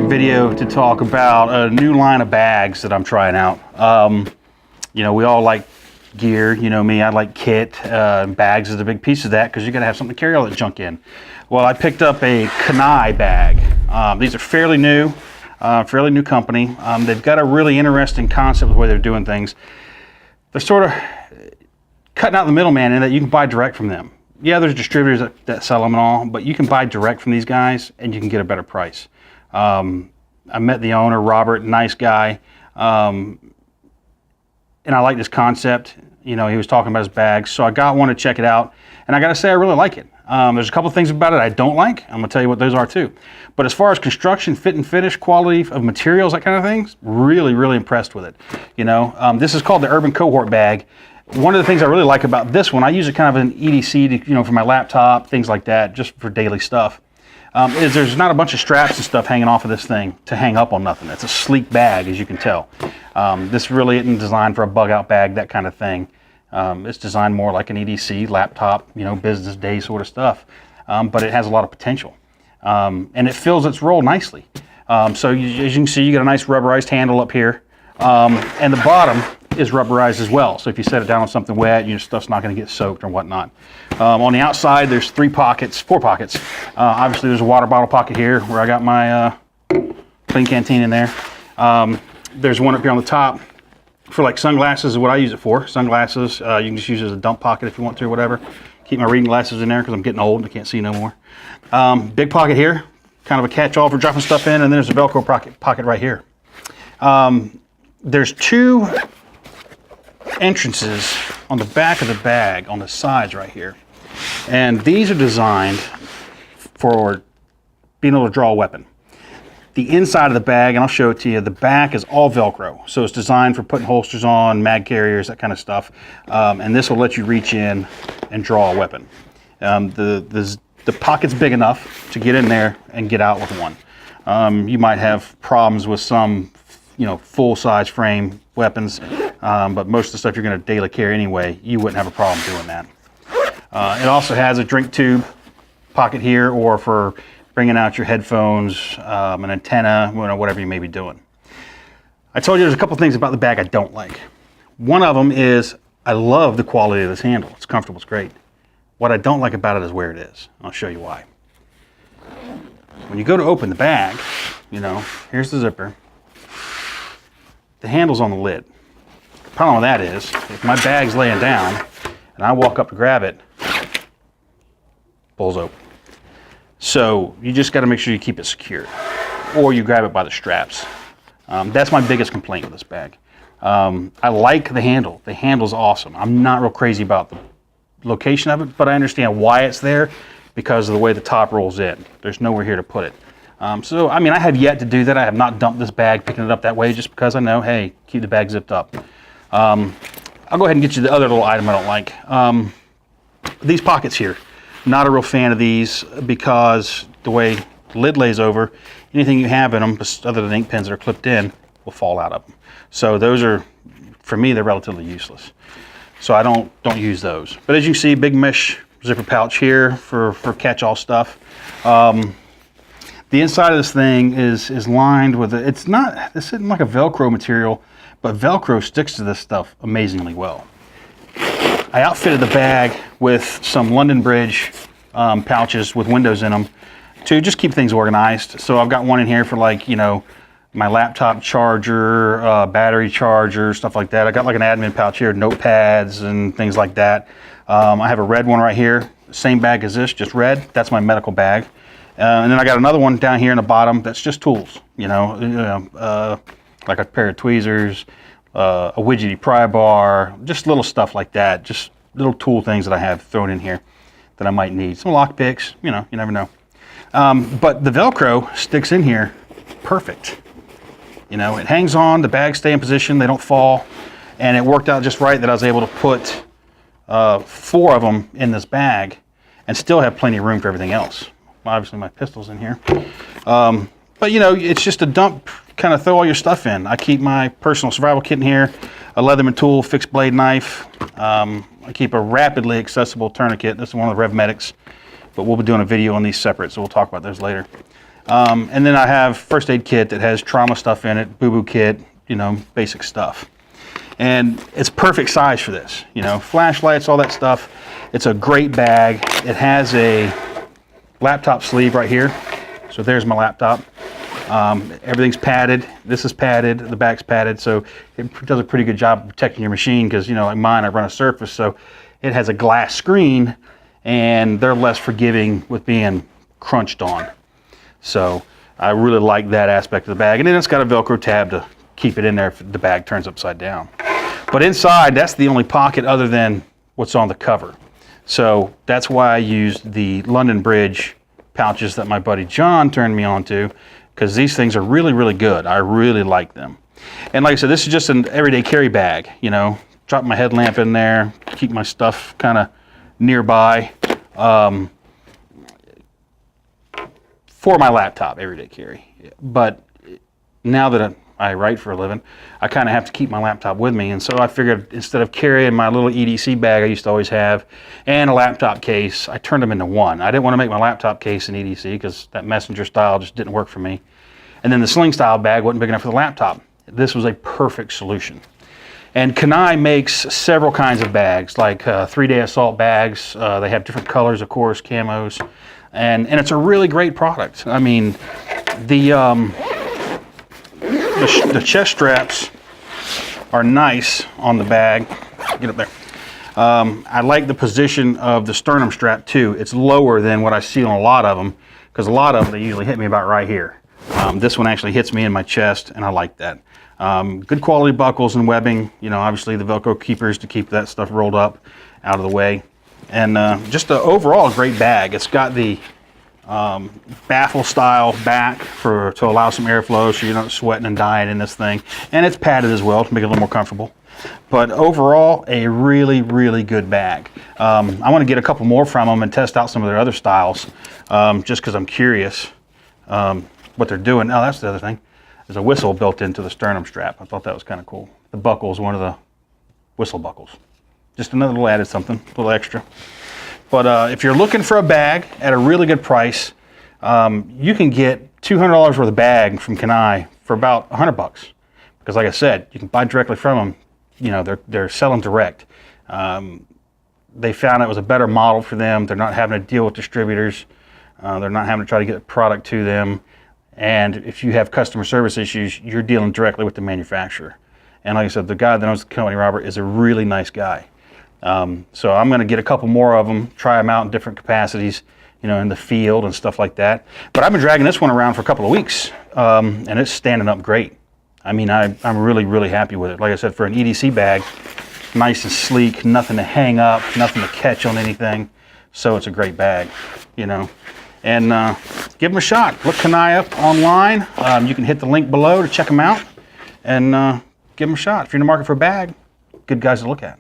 video to talk about a new line of bags that I'm trying out. You know, we all like gear, you know me, I like kit. Bags is a big piece of that because you got to have something to carry all that junk in. Well, I picked up a Kunai bag. These are fairly new company. They've got a really interesting concept of the way they're doing things. They're sort of cutting out the middleman in that you can buy direct from them. Yeah, there's distributors that sell them and all, but you can buy direct from these guys and you can get a better price. I met the owner, Robert, nice guy, and I like this concept. You know, he was talking about his bags, so I got one to check it out, and I gotta say I really like it. There's a couple things about it I don't like. I'm gonna tell you what those are too. But as far as construction, fit and finish, quality of materials, that kind of things, really, really impressed with it. You know, this is called the Urban Cohort bag. One of the things I really like about this one, I use it kind of an EDC, to, you know, for my laptop, things like that, just for daily stuff. Is there's not a bunch of straps and stuff hanging off of this thing to hang up on nothing. It's a sleek bag, as you can tell. This really isn't designed for a bug out bag, that kind of thing. It's designed more like an EDC, laptop, you know, business day sort of stuff. But it has a lot of potential. And it fills its role nicely. So as you can see, you got a nice rubberized handle up here. And the bottom is rubberized as well. So if you set it down on something wet, your stuff's not going to get soaked or whatnot. On the outside, there's four pockets. Obviously, there's a water bottle pocket here where I got my clean canteen in there. There's one up here on the top for like sunglasses is what I use it for. Sunglasses, you can just use it as a dump pocket if you want to or whatever. Keep my reading glasses in there because I'm getting old and I can't see no more. Big pocket here, kind of a catch-all for dropping stuff in, and then there's a Velcro pocket right here. There's two entrances on the back of the bag on the sides right here, and these are designed for being able to draw a weapon. The inside of the bag, and I'll show it to you, the back is all Velcro, so it's designed for putting holsters on, mag carriers, that kind of stuff, and this will let you reach in and draw a weapon. The pocket's big enough to get in there and get out with one. You might have problems with some, you know, full-size frame weapons, but most of the stuff you're going to daily carry anyway, you wouldn't have a problem doing that. It also has a drink tube pocket here, or for bringing out your headphones, an antenna, you know, whatever you may be doing. I told you there's a couple things about the bag I don't like. One of them is I love the quality of this handle. It's comfortable, it's great. What I don't like about it is where it is. I'll show you why. When you go to open the bag, you know, here's the zipper. The handle's on the lid. The problem with that is, if my bag's laying down and I walk up to grab it, pulls open. So you just got to make sure you keep it secured, or you grab it by the straps. That's my biggest complaint with this bag. I like the handle. The handle's awesome. I'm not real crazy about the location of it, but I understand why it's there because of the way the top rolls in. There's nowhere here to put it. So, I mean, I have yet to do that. I have not dumped this bag, picking it up that way, just because I know, hey, keep the bag zipped up. I'll go ahead and get you the other little item I don't like. These pockets here, not a real fan of these because the way the lid lays over, anything you have in them, other than ink pens that are clipped in, will fall out of them. So those are, for me, they're relatively useless. So I don't use those. But as you can see, big mesh zipper pouch here for catch-all stuff. The inside of this thing is lined with, this isn't like a Velcro material, but Velcro sticks to this stuff amazingly well. I outfitted the bag with some London Bridge pouches with windows in them to just keep things organized. So I've got one in here for, like, you know, my laptop charger, battery charger, stuff like that. I got like an admin pouch here, notepads and things like that. I have a red one right here, same bag as this, just red. That's my medical bag. And then I got another one down here in the bottom that's just tools, you know, like a pair of tweezers, a widgety pry bar, just little stuff like that, just little tool things that I have thrown in here that I might need. Some lock picks, you know, you never know. But the Velcro sticks in here perfect. You know, it hangs on, the bags stay in position, they don't fall, and it worked out just right that I was able to put 4 of them in this bag and still have plenty of room for everything else. Obviously my pistol's in here. But you know, it's just a dump, kind of throw all your stuff in. I keep my personal survival kit in here, a Leatherman tool, fixed blade knife. I keep a rapidly accessible tourniquet. This is one of the Rev Medics, but we'll be doing a video on these separate, so we'll talk about those later. And then I have first aid kit that has trauma stuff in it, boo-boo kit, you know, basic stuff. And it's perfect size for this, you know, flashlights, all that stuff. It's a great bag. It has a laptop sleeve right here. So there's my laptop. Everything's padded. This is padded. The back's padded. So it does a pretty good job of protecting your machine because, you know, like mine, I run a Surface. So it has a glass screen and they're less forgiving with being crunched on. So I really like that aspect of the bag. And then it's got a Velcro tab to keep it in there if the bag turns upside down. But inside, that's the only pocket other than what's on the cover. So that's why I used the London Bridge pouches that my buddy John turned me on to, because these things are really, really good. I really like them. And like I said, this is just an everyday carry bag, you know, drop my headlamp in there, keep my stuff kind of nearby. For my laptop, everyday carry. But now that I write for a living, I kind of have to keep my laptop with me. And so I figured instead of carrying my little EDC bag I used to always have and a laptop case, I turned them into one. I didn't want to make my laptop case an EDC because that messenger style just didn't work for me. And then the sling style bag wasn't big enough for the laptop. This was a perfect solution. And Kunai makes several kinds of bags, like 3-day assault bags. They have different colors, of course, camos. And it's a really great product. I mean, the chest straps are nice on the bag. Get up there. I like the position of the sternum strap too. It's lower than what I see on a lot of them, because a lot of them, they usually hit me about right here. This one actually hits me in my chest, and I like that. Good quality buckles and webbing. You know, obviously the Velcro keepers to keep that stuff rolled up out of the way. And just an overall great bag. It's got the baffle style back to allow some airflow so you're not sweating and dying in this thing. And it's padded as well to make it a little more comfortable. But overall, a really, really good bag. I want to get a couple more from them and test out some of their other styles, just because I'm curious what they're doing. Oh, that's the other thing. There's a whistle built into the sternum strap. I thought that was kind of cool. The buckle is one of the whistle buckles. Just another little added something, a little extra. But if you're looking for a bag at a really good price, you can get $200 worth of bag from Cannae for about $100. Because like I said, you can buy directly from them. You know, they're selling direct. They found it was a better model for them. They're not having to deal with distributors. They're not having to try to get the product to them. And if you have customer service issues, you're dealing directly with the manufacturer. And like I said, the guy that owns the company, Robert, is a really nice guy. So I'm going to get a couple more of them, try them out in different capacities, you know, in the field and stuff like that. But I've been dragging this one around for a couple of weeks, and it's standing up great. I mean, I'm really, really happy with it. Like I said, for an EDC bag, nice and sleek, nothing to hang up, nothing to catch on anything. So it's a great bag, you know. And give them a shot. Look Kunai up online. You can hit the link below to check them out and give them a shot. If you're in the market for a bag, good guys to look at.